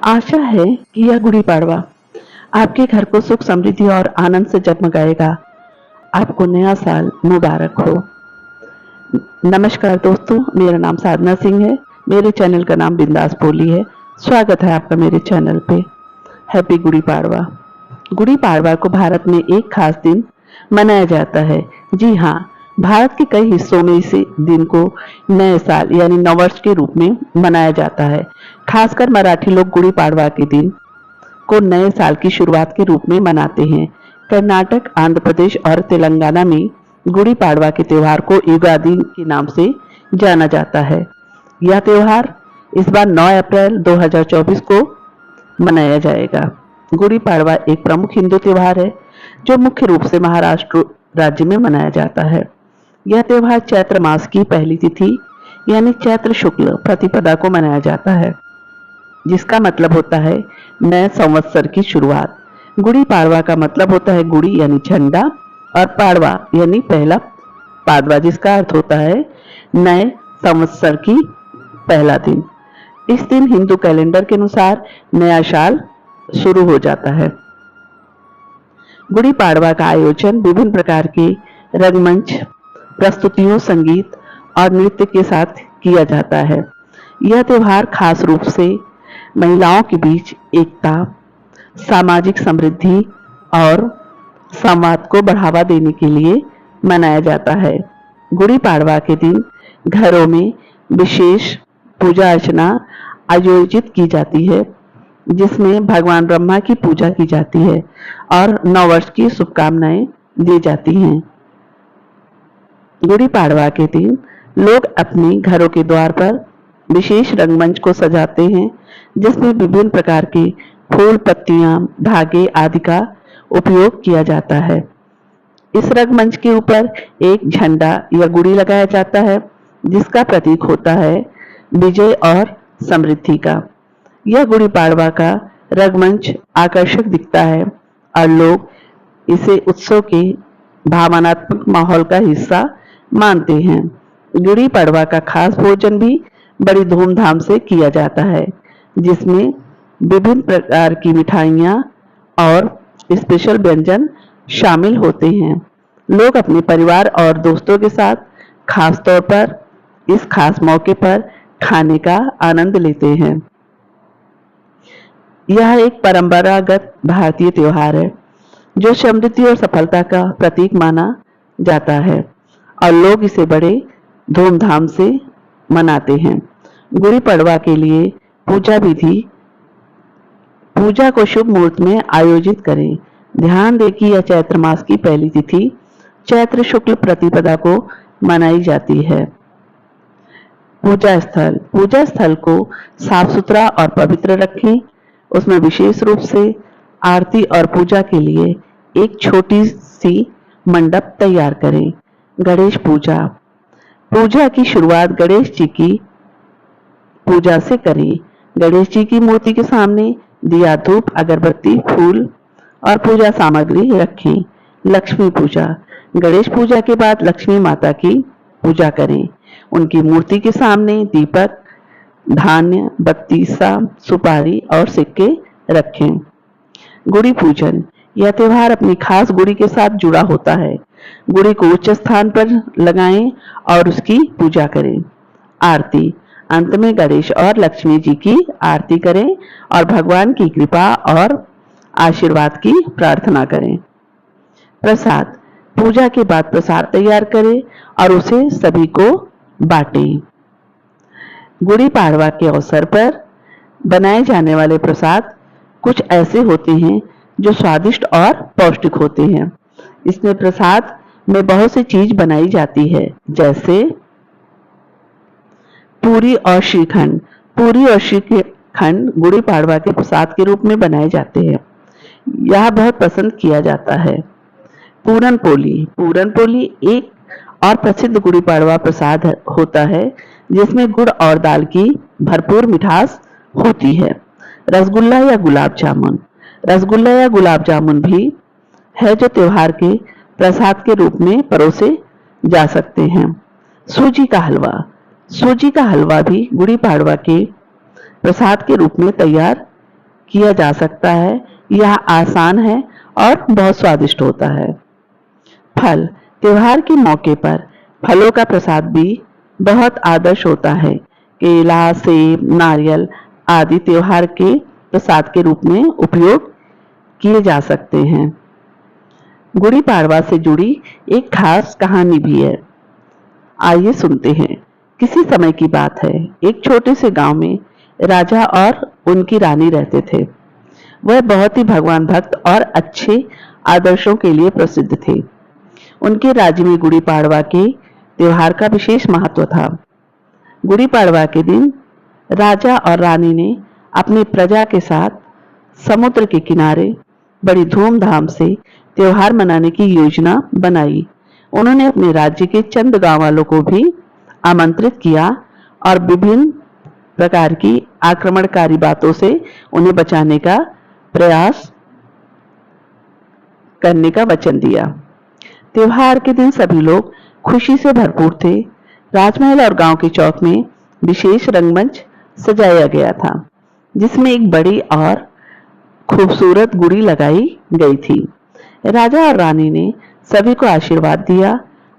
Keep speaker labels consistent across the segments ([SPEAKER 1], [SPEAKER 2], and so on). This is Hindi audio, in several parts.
[SPEAKER 1] आशा है कि यह गुड़ी पाड़वा आपके घर को सुख समृद्धि और आनंद से जगमगाएगा। आपको नया साल मुबारक हो। नमस्कार दोस्तों, मेरा नाम साधना सिंह है। मेरे चैनल का नाम बिंदास बोली है। स्वागत है आपका मेरे चैनल पे। हैप्पी गुड़ी पाड़वा। गुड़ी पाड़वा को भारत में एक खास दिन मनाया जाता है। जी हाँ, भारत के कई हिस्सों में इस दिन को नए साल यानी नववर्ष के रूप में मनाया जाता है। खासकर मराठी लोग गुड़ी पाड़वा के दिन को नए साल की शुरुआत के रूप में मनाते हैं। कर्नाटक, आंध्र प्रदेश और तेलंगाना में गुड़ी पाड़वा के त्योहार को युगादि के नाम से जाना जाता है। यह त्योहार इस बार 9 अप्रैल 2024 को मनाया जाएगा। गुड़ी पाड़वा एक प्रमुख हिंदू त्योहार है जो मुख्य रूप से महाराष्ट्र राज्य में मनाया जाता है। यह त्योहार चैत्र मास की पहली तिथि यानी चैत्र शुक्ल प्रतिपदा को मनाया जाता है, जिसका मतलब होता है नए संवत्सर की शुरुआत। गुड़ी पाड़वा का मतलब होता है गुड़ी यानी झंडा और पाड़वा यानी पहला पादवा, जिसका अर्थ होता है नए संवत्सर की पहला दिन। इस दिन हिंदू कैलेंडर के अनुसार नया साल शुरू हो जाता है। गुड़ी पाड़वा का आयोजन विभिन्न प्रकार के रंगमंच प्रस्तुतियों, संगीत और नृत्य के साथ किया जाता है। यह त्योहार खास रूप से महिलाओं के बीच एकता, सामाजिक समृद्धि और संवाद को बढ़ावा देने के लिए मनाया जाता है। गुड़ी पाड़वा के दिन घरों में विशेष पूजा अर्चना आयोजित की जाती है, जिसमें भगवान ब्रह्मा की पूजा की जाती है और नववर्ष की शुभकामनाएं दी जाती हैं। गुड़ी पाड़वा के दिन लोग अपने घरों के द्वार पर विशेष रंगमंच को सजाते हैं, जिसमें विभिन्न प्रकार के फूल, पत्तियां, धागे आदि का उपयोग किया जाता है। इस रंगमंच के ऊपर एक झंडा या गुड़ी लगाया जाता है, जिसका प्रतीक होता है विजय और समृद्धि का। यह गुड़ी पाड़वा का रंगमंच आकर्षक दिखता है और लोग इसे उत्सव के भावनात्मक माहौल का हिस्सा मानते हैं। गुड़ी पाड़वा का खास भोजन भी बड़ी धूमधाम से किया जाता है, जिसमें विभिन्न प्रकार की मिठाइयाँ और स्पेशल व्यंजन शामिल होते हैं। लोग अपने परिवार और दोस्तों के साथ खास तौर पर इस खास मौके पर खाने का आनंद लेते हैं। यह एक परंपरागत भारतीय त्योहार है जो समृद्धि और सफलता का प्रतीक माना जाता है और लोग इसे बड़े धूमधाम से मनाते हैं। गुड़ी पाड़वा के लिए पूजा को शुभ मुहूर्त में आयोजित करें। ध्यान दें कि यह चैत्र मास की पहली तिथि चैत्र शुक्ल प्रतिपदा को मनाई जाती है। पूजा स्थल को साफ सुथरा और पवित्र रखें। उसमें विशेष रूप से आरती और पूजा के लिए एक छोटी सी मंडप तैयार करें। गणेश पूजा की शुरुआत गणेश जी की पूजा से करें। गणेश जी की मूर्ति के सामने दिया, धूप, अगरबत्ती, फूल और पूजा सामग्री रखें। लक्ष्मी पूजा गणेश पूजा के बाद लक्ष्मी माता की पूजा करें। उनकी मूर्ति के सामने दीपक, धान्य, बत्तीसा, सुपारी और सिक्के रखें। गुड़ी पूजन यह त्योहार अपनी खास गुड़ी के साथ जुड़ा होता है। गुड़ी को उच्च स्थान पर लगाएं और उसकी पूजा करें। आरती अंत में गणेश और लक्ष्मी जी की आरती करें और भगवान की कृपा और आशीर्वाद की प्रार्थना करें। प्रसाद पूजा के बाद प्रसाद तैयार करें और उसे सभी को बांटें। गुड़ी पाड़वा के अवसर पर बनाए जाने वाले प्रसाद कुछ ऐसे होते हैं जो स्वादिष्ट और पौष्टिक होते हैं। इसमें प्रसाद में बहुत सी चीज बनाई जाती है, जैसे पूरी और श्रीखंड गुड़ी पाड़वा के प्रसाद के रूप में बनाए जाते हैं। यह बहुत पसंद किया जाता है। पूरन पोली एक और प्रसिद्ध गुड़ी पाड़वा प्रसाद होता है, जिसमें गुड़ और दाल की भरपूर मिठास होती है। रसगुल्ला या गुलाब जामुन भी है जो त्योहार के प्रसाद के रूप में परोसे जा सकते हैं। सूजी का हलवा भी गुड़ी पाड़वा के प्रसाद के रूप में तैयार किया जा सकता है। यह आसान है और बहुत स्वादिष्ट होता है। फल, त्योहार के मौके पर फलों का प्रसाद भी बहुत आदर्श होता है। केला, सेब, नारियल आदि त्योहार के प्रसाद के रूप में उपयोग किए जा सकते हैं। गुड़ी पाड़वा से जुड़ी एक खास कहानी भी है। आइए सुनते हैं। किसी समय की बात है, एक छोटे से गांव में राजा और उनकी रानी रहते थे। वह बहुत ही भगवान भक्त और अच्छे आदर्शों के लिए प्रसिद्ध थे। उनके राज्य में गुड़ी पाड़वा के त्योहार का विशेष महत्व था। गुड़ी पाड़वा के दिन राजा और रानी ने अपनी प्रजा के साथ समुद्र के किनारे बड़ी धूमधाम से त्योहार मनाने की योजना बनाई। उन्होंने अपने राज्य के चंद गांव वालों को भी आमंत्रित किया और विभिन्न प्रकार की आक्रमणकारी बातों से उन्हें बचाने का प्रयास करने का वचन दिया। त्योहार के दिन सभी लोग खुशी से भरपूर थे। राजमहल और गांव के चौक में विशेष रंगमंच सजाया गया था, जिसमें एक बड़ी और खूबसूरत गुड़ी लगाई गई थी। राजा और रानी ने सभी को आशीर्वाद दिया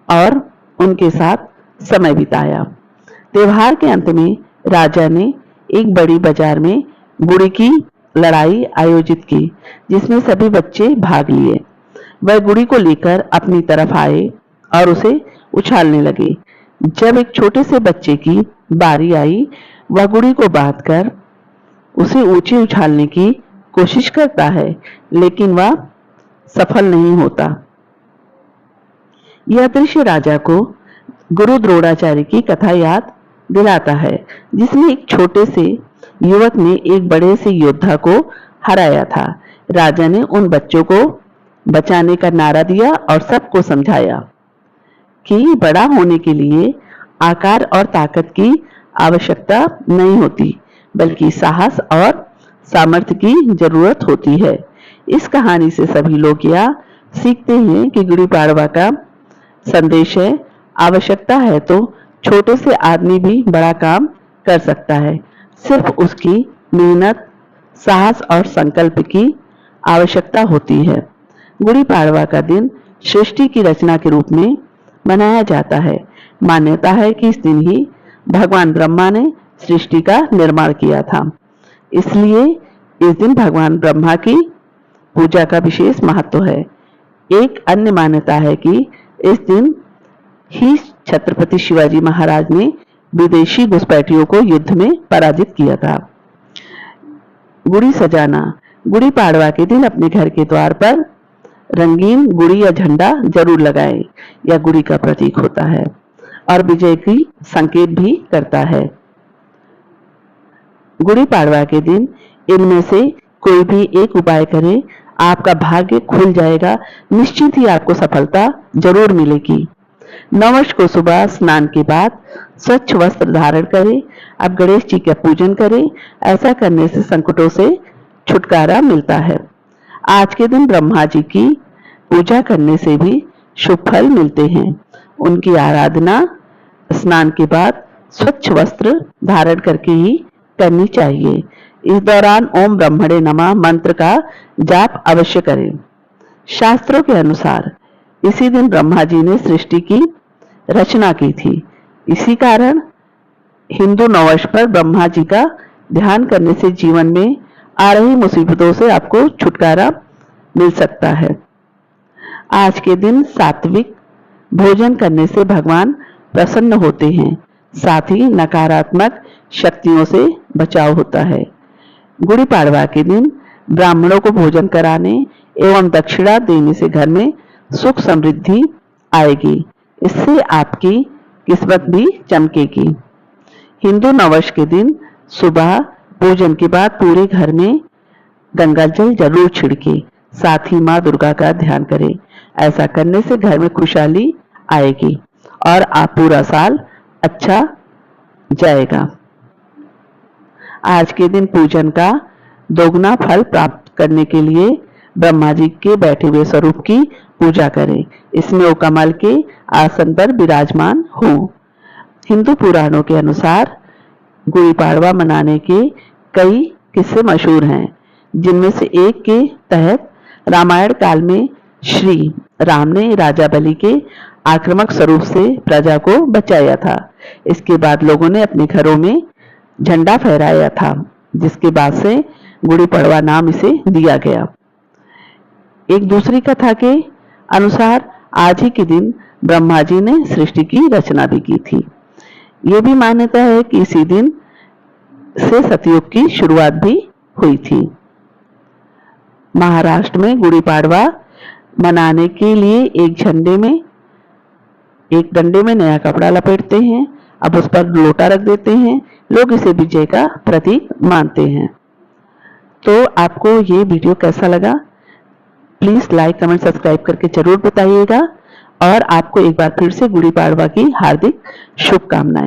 [SPEAKER 1] और उनके साथ समय बिताया। त्योहार के अंत में राजा ने एक बड़ी बाजार में गुड़ी की लड़ाई आयोजित की, जिसमें सभी बच्चे भाग लिए। वह गुड़ी को लेकर अपनी तरफ आए और उसे उछालने लगे। जब एक छोटे से बच्चे की बारी आई, वह गुड़ी को बांधकर उसे ऊंचे उछालने की कोशिश करता है, लेकिन वह सफल नहीं होता। यह दृश्य राजा को गुरु द्रोणाचार्य की कथा याद दिलाता है, जिसमें एक छोटे से युवक ने एक बड़े से योद्धा को हराया था। राजा ने उन बच्चों को बचाने का नारा दिया और सबको समझाया कि बड़ा होने के लिए आकार और ताकत की आवश्यकता नहीं होती, बल्कि साहस और सामर्थ्य की जरूरत होती है। इस कहानी से सभी लोग यह सीखते हैं कि गुड़ी पाड़वा का संदेश है, आवश्यकता है तो छोटे से आदमी भी बड़ा काम कर सकता है। सिर्फ उसकी मेहनत, साहस और संकल्प की आवश्यकता होती है। गुड़ी पाड़वा का दिन सृष्टि की रचना के रूप में मनाया जाता है। मान्यता है कि इस दिन ही भगवान ब्रह्मा ने सृष्टि का निर्माण किया था, इसलिए इस दिन भगवान ब्रह्मा की पूजा का विशेष महत्व है। एक अन्य मान्यता है कि इस दिन ही छत्रपति शिवाजी महाराज ने विदेशी घुसपैठियों को युद्ध में पराजित किया था। गुड़ी सजाना, गुड़ी पाड़वा के दिन अपने घर के द्वार पर रंगीन गुड़ी या झंडा जरूर लगाएं। यह गुड़ी का प्रतीक होता है और विजय की संकेत भी करता है। गुड़ी पाड़वा के दिन इनमें से कोई भी एक उपाय करें, आपका भाग्य खुल जाएगा। निश्चित ही आपको सफलता जरूर मिलेगी। नववर्ष को सुबह स्नान के बाद स्वच्छ वस्त्र धारण करें। अब गणेश जी का पूजन करें। ऐसा करने से संकटों से छुटकारा मिलता है। आज के दिन ब्रह्मा जी की पूजा करने से भी शुभ फल मिलते हैं। उनकी आराधना स्नान के बाद स्वच्छ वस्त्र धारण करके ही करनी चाहिए। इस दौरान ओम ब्रह्मणे नमः मंत्र का जाप अवश्य करें। शास्त्रों के अनुसार इसी दिन ब्रह्मा जी ने सृष्टि की रचना की थी। इसी कारण हिंदू नववर्ष पर ब्रह्मा जी का ध्यान करने से जीवन में आ रही मुसीबतों से आपको छुटकारा मिल सकता है। आज के दिन सात्विक भोजन करने से भगवान प्रसन्न होते हैं, साथ ही नकारात्मक शक्तियों से बचाव होता है। गुड़ी पाड़वा के दिन ब्राह्मणों को भोजन कराने एवं दक्षिणा देने से घर में सुख समृद्धि आएगी। इससे आपकी किस्मत भी चमकेगी। हिंदू नववर्ष के दिन सुबह भोजन के बाद पूरे घर में गंगा जल जरूर छिड़के। साथ ही माँ दुर्गा का ध्यान करें। ऐसा करने से घर में खुशहाली आएगी और आप पूरा साल अच्छा जाएगा। आज के दिन पूजन का दोगुना फल प्राप्त करने के लिए ब्रह्मा जी के बैठे हुए स्वरूप की पूजा करें। इसमें वो कमल के आसन पर विराजमान हो। हिंदू पुराणों के अनुसार गुड़ी पाड़वा मनाने के कई किस्से मशहूर हैं। जिनमें से एक के तहत रामायण काल में श्री राम ने राजा बलि के आक्रामक स्वरूप से प्रजा को बचाया था। इसके बाद लोगों ने अपने घरों में झंडा फहराया था, जिसके बाद से गुड़ी पड़वा नाम इसे दिया गया। एक दूसरी कथा के अनुसार आज ही के दिन ब्रह्मा जी ने सृष्टि की रचना भी की थी। ये भी मान्यता है कि इसी दिन से सतयुग की शुरुआत भी हुई थी। महाराष्ट्र में गुड़ी पाड़वा मनाने के लिए एक डंडे में नया कपड़ा लपेटते हैं, अब उस पर लोटा रख देते हैं। लोग इसे विजय का प्रतीक मानते हैं। तो आपको ये वीडियो कैसा लगा, प्लीज लाइक कमेंट सब्सक्राइब करके जरूर बताइएगा। और आपको एक बार फिर से गुड़ी पाड़वा की हार्दिक शुभकामनाएं।